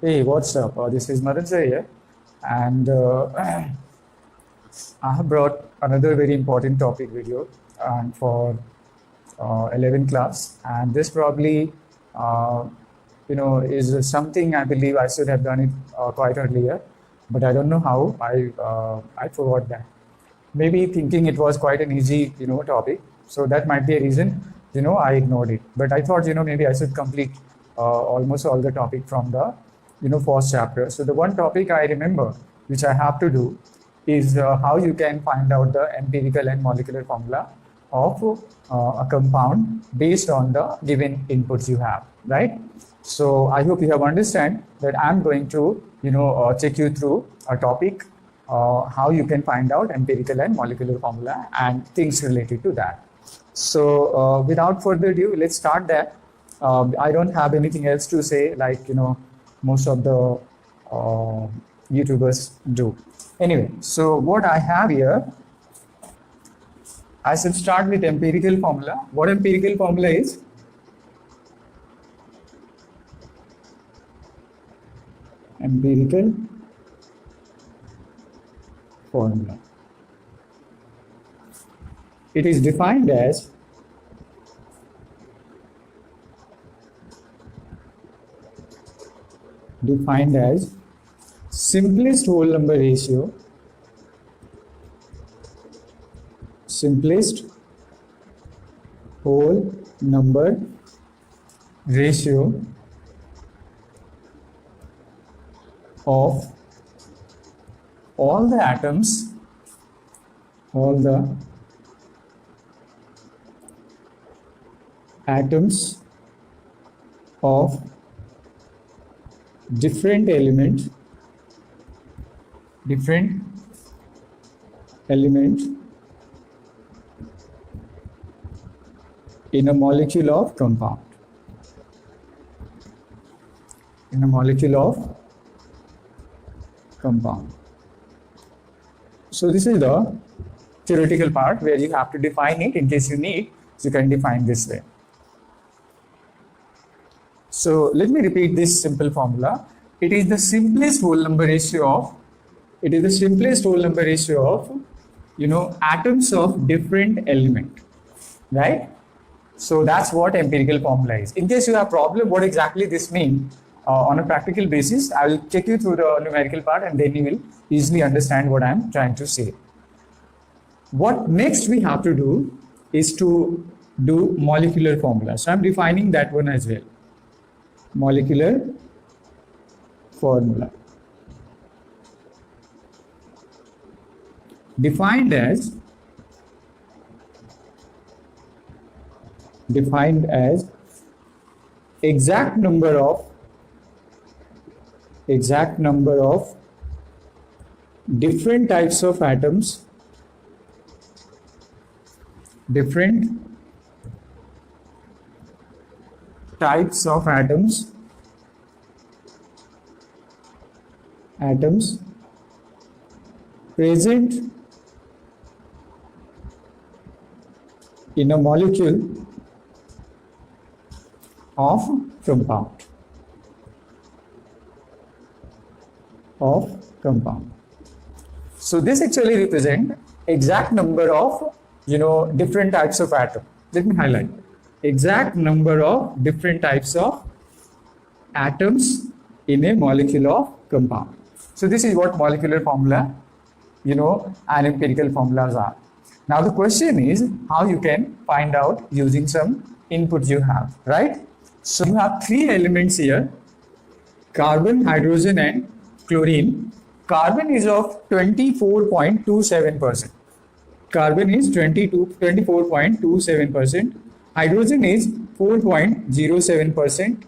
Hey, what's up? This is Madansa here, and I have brought another very important topic video for 11th class, and this probably, uh, is something I believe I should have done it quite earlier, but I don't know how. I forgot that. Maybe thinking it was quite an easy, topic, so that might be a reason, I ignored it. But I thought, maybe I should complete almost all the topic from the, first chapter. So the one topic I remember, which I have to do, is how you can find out the empirical and molecular formula of a compound based on the given inputs you have, right? So I hope you have understand that I'm going to, take you through a topic, how you can find out empirical and molecular formula and things related to that. So without further ado, let's start that. I don't have anything else to say, like most of the YouTubers do. Anyway, so what I have here, I should start with empirical formula. What empirical formula is? Empirical formula. It is defined as simplest whole number ratio, simplest whole number ratio of all the atoms of different element in a molecule of compound. So this is the theoretical part where you have to define it. In case you need, you can define this way. So let me repeat this simple formula. It is the simplest whole number ratio of atoms of different element, right? So that's what empirical formula is. In case you have problem what exactly this means on a practical basis, I will take you through the numerical part and then you will easily understand what I am trying to say. What next we have to do is to do molecular formula. So I'm defining that one as well. Molecular formula. Defined as exact number of different types of atoms, present in a molecule of compound. So this actually represents exact number of different types of atom. Let me highlight exact number of different types of atoms in a molecule of compound. So this is what molecular formula, and empirical formulas are. Now the question is how you can find out using some inputs you have, right? So you have three elements here: carbon, hydrogen, and chlorine. Carbon is of 24.27%. Carbon is 24.27%. Hydrogen is 4.07%,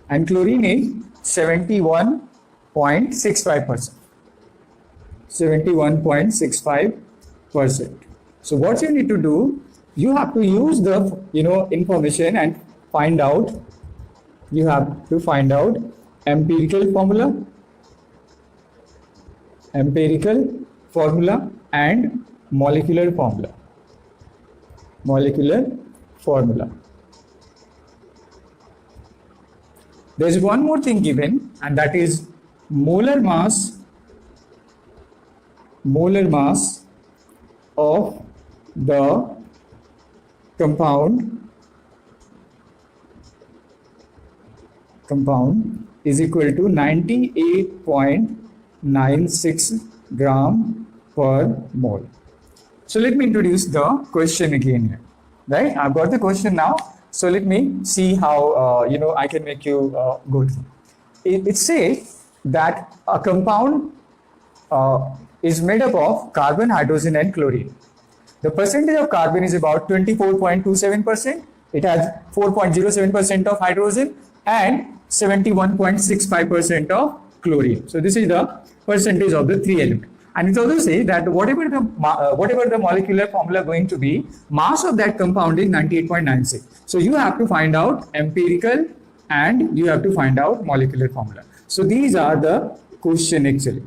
and chlorine is 71.65%. 71.65%. So what you need to do, you have to use the information and find out. You have to find out empirical formula and molecular formula. There's one more thing given, and that is molar mass of the compound is equal to 98.96 gram per mole. So let me introduce the question again here. Right? I've got the question now. So let me see how I can make you go through. It says that a compound is made up of carbon, hydrogen, and chlorine. The percentage of carbon is about 24.27%. It has 4.07% of hydrogen and 71.65% of chlorine. So this is the percentage of the three elements. And it also says that whatever the molecular formula going to be, mass of that compound is 98.96. So you have to find out empirical and you have to find out molecular formula. So these are the question actually.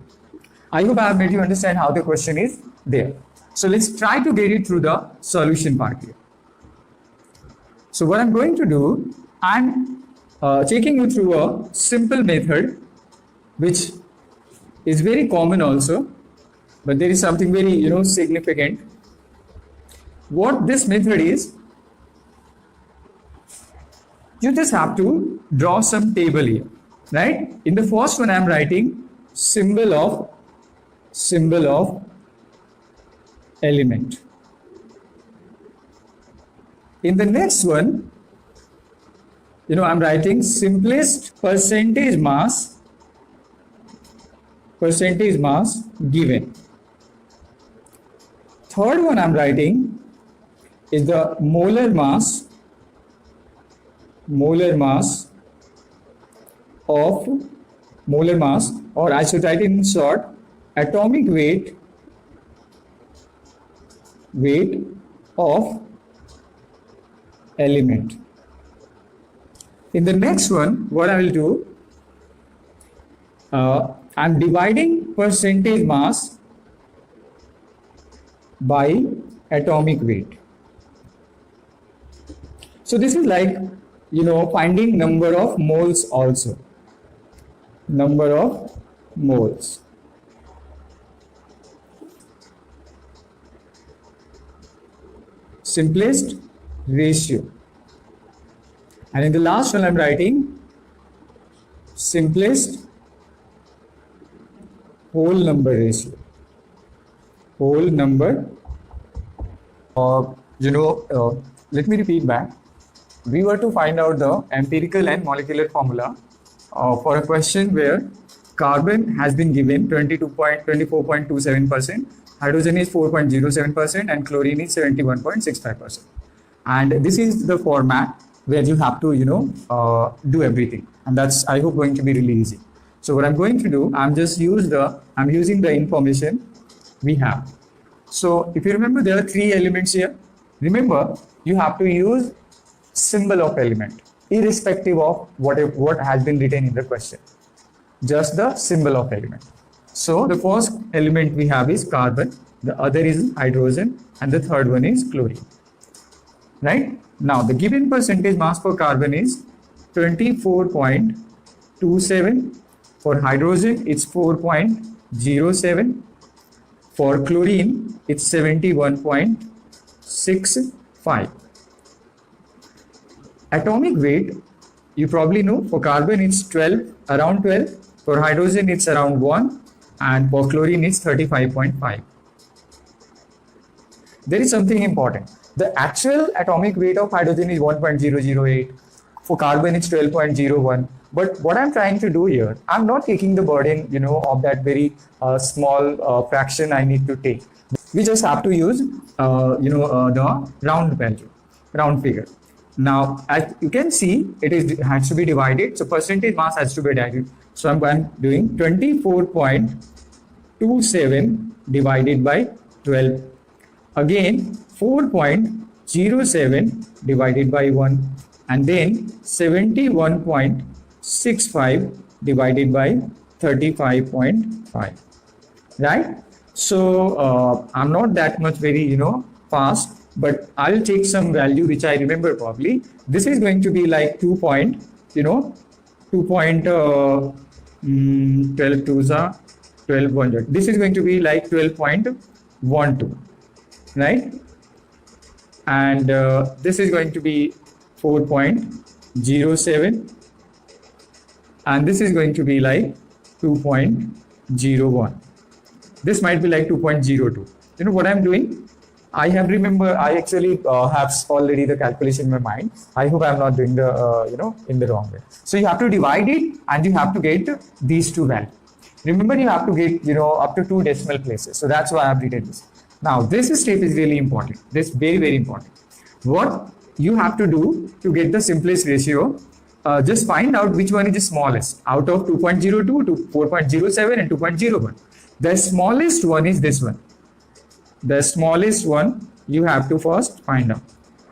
I hope I have made you understand how the question is there. So let's try to get it through the solution part here. So what I'm going to do, I'm taking you through a simple method which is very common also, but there is something very significant. What this method is, you just have to draw some table here, right? In the first one, I'm writing symbol of element. In the next one, I'm writing simplest percentage mass given. Third one I'm writing is the molar mass or I should write in short, atomic weight of element. In the next one, what I will do, I'm dividing percentage mass by atomic weight. So this is like, finding number of moles also. Number of moles. Simplest ratio. And in the last one, I'm writing simplest whole number ratio. Whole number. Let me repeat back. We were to find out the empirical and molecular formula for a question where carbon has been given 24.27%, hydrogen is 4.07%, and chlorine is 71.65%. And this is the format where you have to, do everything. And that's, I hope, going to be really easy. So what I'm going to do, I'm using the information we have. So if you remember, there are three elements here. Remember, you have to use symbol of element, irrespective of what has been written in the question. Just the symbol of element. So the first element we have is carbon, the other is hydrogen, and the third one is chlorine. Right? Now the given percentage mass for carbon is 24.27. For hydrogen, it's 4.07. For chlorine, it's 71.65. Atomic weight, you probably know, for carbon it's 12, around 12. For hydrogen, it's around 1. And for chlorine, it's 35.5. There is something important. The actual atomic weight of hydrogen is 1.008. For carbon, it's 12.01. But what I'm trying to do here, I'm not taking the burden, of that very small fraction I need to take. We just have to use, the round value, round figure. Now, as you can see, it has to be divided. So percentage mass has to be divided. So I'm doing 24.27 divided by 12. Again, 4.07 divided by 1. And then 71.65 divided by 35.5. Right? So I'm not that much very, fast. But I'll take some value which I remember probably. This is going to be like 2.0 12 twos are 12. This is going to be like 12.12, right? And this is going to be 4.07, and this is going to be like 2.01. This might be like 2.02. You know what I'm doing? I actually have already the calculation in my mind. I hope I'm not doing the, in the wrong way. So you have to divide it and you have to get these two values. Remember, you have to get, up to 2 decimal places. So that's why I've written this. Now, this step is really important. This is very, very important. What you have to do to get the simplest ratio, just find out which one is the smallest out of 2.02 to 4.07 and 2.01. The smallest one is this one. The smallest one you have to first find out.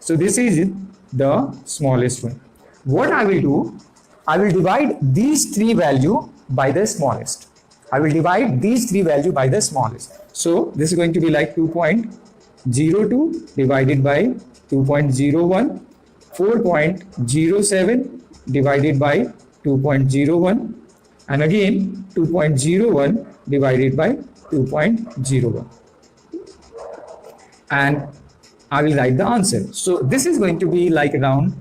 So this is the smallest one. What I will do, I will divide these 3 values by the smallest. I will divide these 3 values by the smallest. So this is going to be like 2.02 divided by 2.01, 4.07 divided by 2.01, and again 2.01 divided by 2.01. And I will write the answer. So this is going to be like round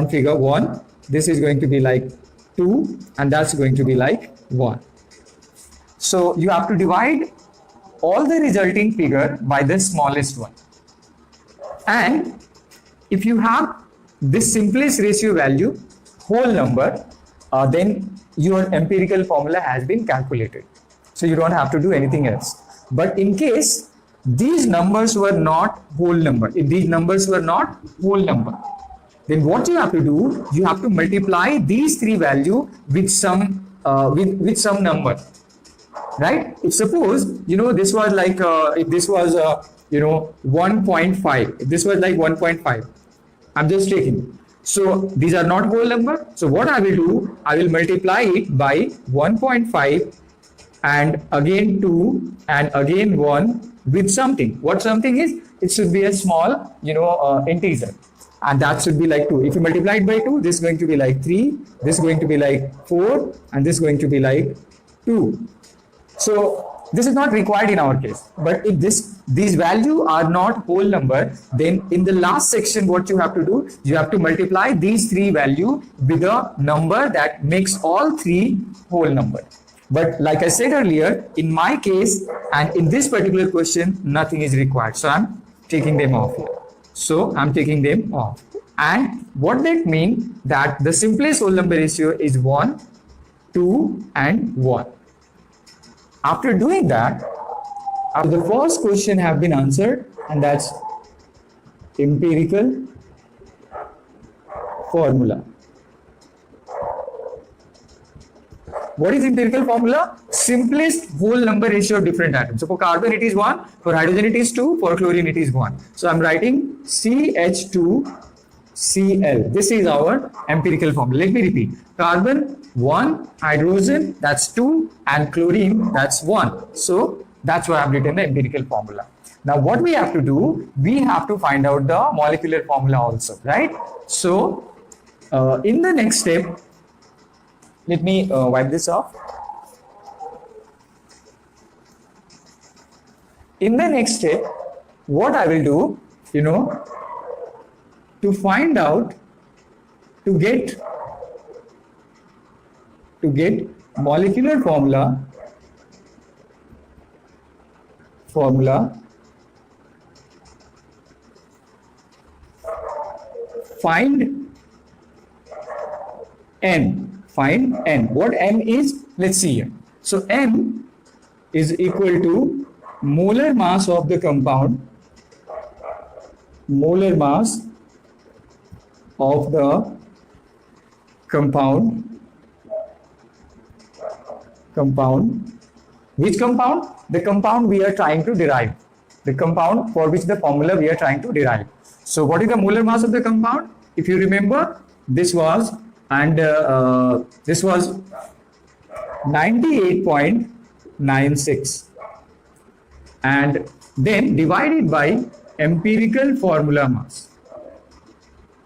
figure 1. This is going to be like 2, and that's going to be like 1. So you have to divide all the resulting figure by the smallest one. And if you have this simplest ratio value, whole number, then your empirical formula has been calculated. So you don't have to do anything else. But in case these numbers were not whole number, if these numbers were not whole number, then what you have to do, you have to multiply these 3 values with some number, right? If suppose, this was like, if this was, 1.5, if this was like 1.5, I'm just taking. So these are not whole number. So what I will do, I will multiply it by 1.5 and again 2 and again 1 with something. What something is? It should be a small, integer. And that should be like 2. If you multiply it by 2, this is going to be like 3, this is going to be like 4, and this is going to be like 2. So this is not required in our case. But if these values are not whole number, then in the last section, what you have to do, you have to multiply these 3 values with a number that makes all 3 whole number. But like I said earlier, in my case and in this particular question, nothing is required. So I'm taking them off here. So I'm taking them off. And what that means, that the simplest whole number ratio is 1, 2 and 1. After doing that, the first question have been answered, and that's empirical formula. What is empirical formula? Simplest whole number ratio of different atoms. So for carbon it is 1, for hydrogen it is 2, for chlorine it is 1. So I'm writing CH2Cl. This is our empirical formula. Let me repeat. Carbon 1, hydrogen that's 2, and chlorine that's 1. So that's why I've written the empirical formula. Now what we have to do, we have to find out the molecular formula also, right? So in the next step, let me wipe this off. In the next step, what I will do, to find out, to get molecular formula, find N. Find N. What N is? Let's see here. So N is equal to molar mass of the compound. Molar mass of the compound. Which compound? The compound we are trying to derive. The compound for which the formula we are trying to derive. So what is the molar mass of the compound? If you remember, this was 98.96, and then divided by empirical formula mass.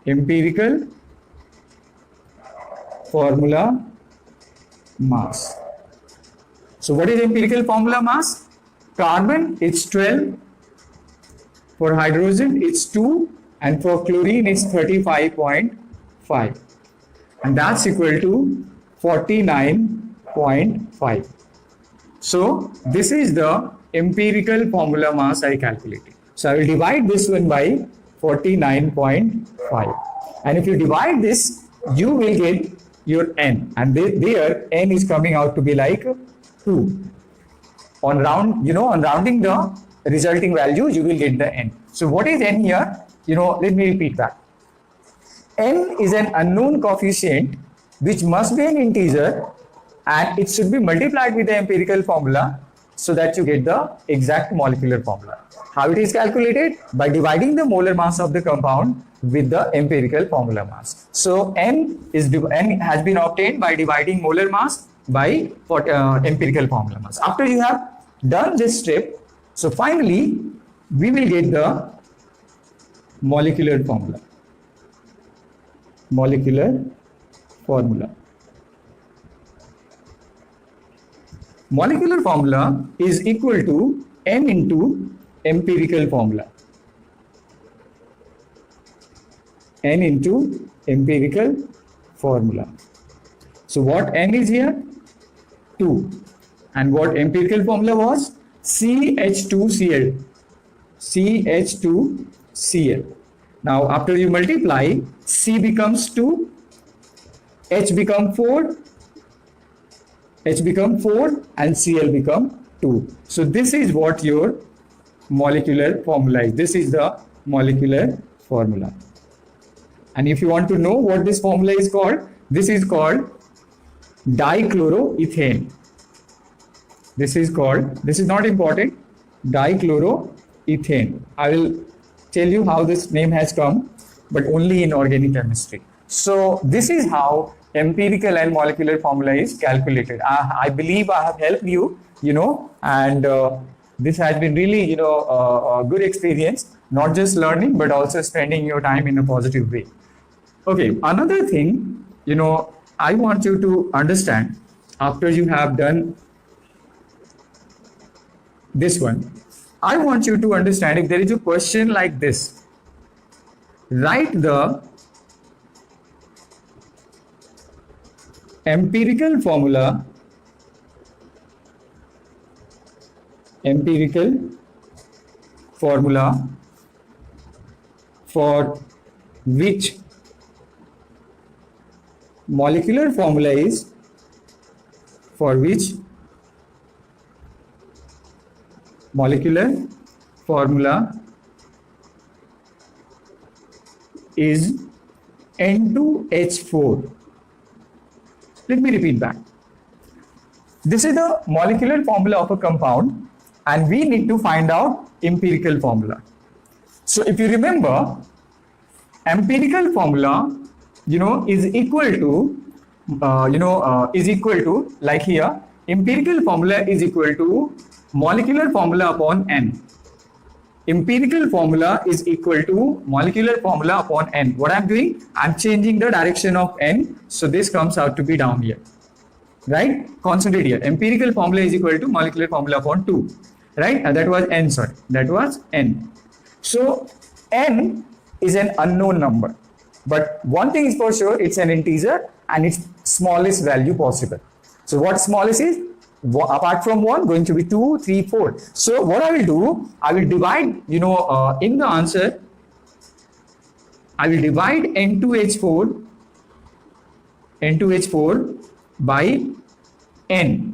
Empirical formula mass. So what is empirical formula mass? Carbon it's 12, for hydrogen it's 2, and for chlorine it's 35.5, and that's equal to 49.5. So this is the empirical formula mass I calculated. So I will divide this one by 49.5, and if you divide this, you will get your n, and there n is coming out to be like 2. On rounding the resulting value, you will get the n. So what is n here? Let me repeat that. N is an unknown coefficient which must be an integer, and it should be multiplied with the empirical formula so that you get the exact molecular formula. How it is calculated? By dividing the molar mass of the compound with the empirical formula mass. So n has been obtained by dividing molar mass by empirical formula mass. After you have done this step, so finally we will get the molecular formula. Molecular formula is equal to n into empirical formula. N into empirical formula. So what n is here? 2. And what empirical formula was? CH2Cl. CH2Cl. Now after you multiply, C becomes 2, H become 4, and Cl become 2. So this is what your molecular formula is. This is the molecular formula. And if you want to know what this formula is called, this is called dichloroethane. This is not important, dichloroethane. I will tell you how this name has come, but only in organic chemistry. So this is how empirical and molecular formula is calculated. I believe I have helped you, and this has been really, a good experience, not just learning, but also spending your time in a positive way. Okay, another thing, I want you to understand after you have done this one. I want you to understand if there is a question like this. Write the empirical formula for which molecular formula is N2H4. Let me repeat back. This is the molecular formula of a compound, and we need to find out empirical formula. So if you remember, empirical formula, is equal to, like here, empirical formula is equal to molecular formula upon n. Empirical formula is equal to molecular formula upon n. What I'm doing? I'm changing the direction of n, so this comes out to be down here. Right? Concentrate here. Empirical formula is equal to molecular formula upon 2. Right? That was n, sorry. That was n. So n is an unknown number. But one thing is for sure, it's an integer and its smallest value possible. So what smallest is? Apart from 1, going to be 2, 3, 4. So what I will do, I will divide, in the answer, I will divide N2H4 by n.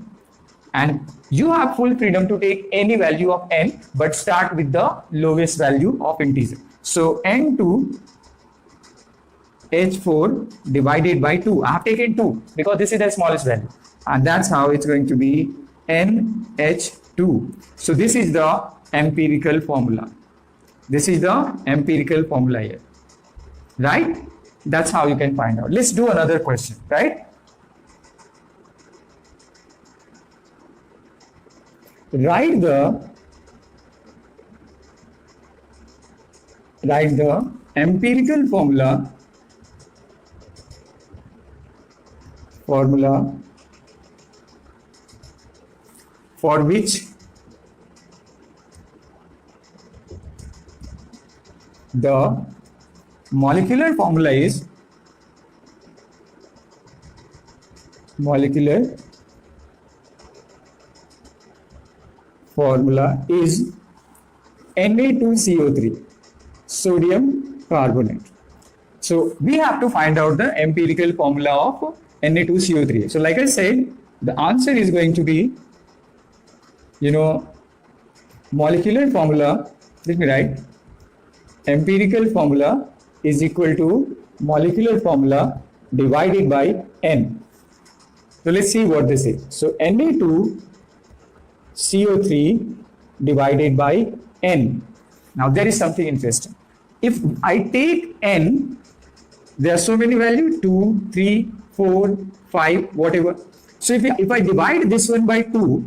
And you have full freedom to take any value of n, but start with the lowest value of integer. So N2H4 divided by 2. I have taken 2 because this is the smallest value. And that's how it's going to be NH2. So this is the empirical formula. This is the empirical formula here. Right? That's how you can find out. Let's do another question, right? Write the empirical formula formula for which the molecular formula is Na2CO3, sodium carbonate. So we have to find out the empirical formula of Na2CO3. So like I said, the answer is going to be, molecular formula. Let me write. Empirical formula is equal to molecular formula divided by N. So let's see what this is. So Na2CO3 divided by N. Now there is something interesting. If I take N, there are so many values, 2, 3, 4, 5, whatever. So if I divide this one by 2,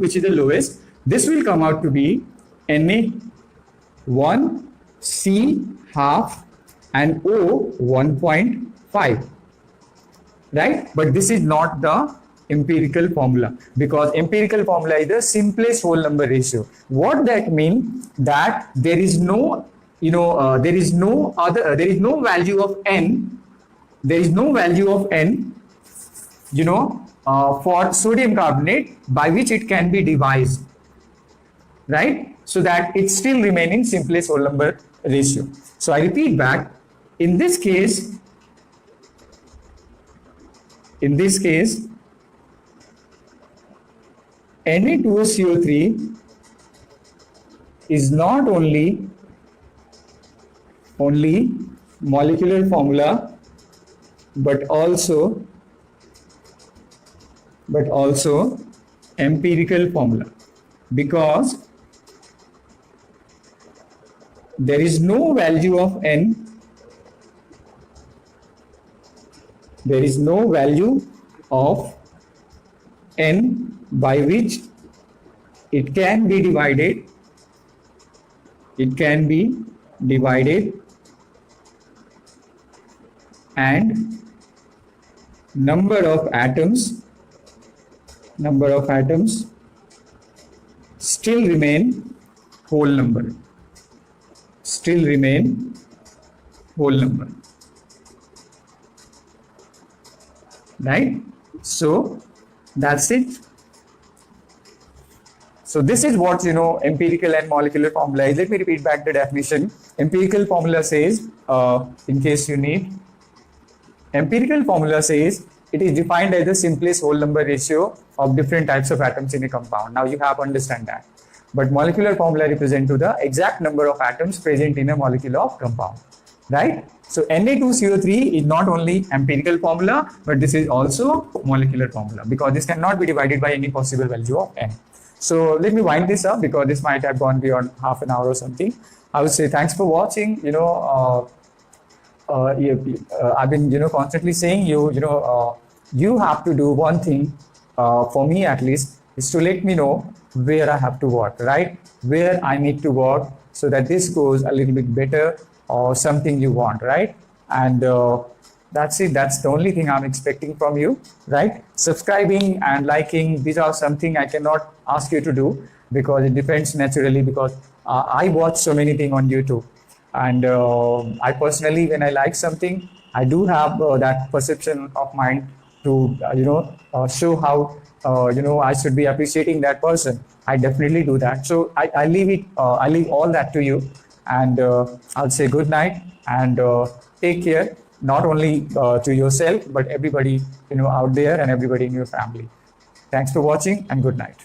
which is the lowest, this will come out to be Na1, C half and O 1.5. Right? But this is not the empirical formula, because empirical formula is the simplest whole number ratio. What that means, that there is no value of N. There is no value of N, for sodium carbonate by which it can be devised, right? So that it still remains in simplest whole number ratio. So I repeat back, in this case, Na2CO3 is not only molecular formula, but also empirical formula, because there is no value of N. There is no value of N by which it can be divided. And number of atoms still remain whole number. Right? So that's it. So this is what empirical and molecular formula is. Let me repeat back the definition. Empirical formula says, in case you need, empirical formula says it is defined as the simplest whole number ratio of different types of atoms in a compound. Now you have to understand that. But molecular formula represents to the exact number of atoms present in a molecule of compound, right? So Na2CO3 is not only empirical formula, but this is also molecular formula, because this cannot be divided by any possible value of N. So let me wind this up, because this might have gone beyond half an hour or something. I would say thanks for watching. I've been constantly saying you have to do one thing, for me at least, is to let me know where I have to work, right? Where I need to work so that this goes a little bit better, or something you want, right? And that's it. That's the only thing I'm expecting from you, right? Subscribing and liking, these are something I cannot ask you to do, because it depends naturally, because I watch so many things on YouTube. And I personally, when I like something, I do have that perception of mind to, show how, I should be appreciating that person. I definitely do that. So I leave all that to you. And I'll say good night, and take care, not only to yourself, but everybody, out there, and everybody in your family. Thanks for watching, and good night.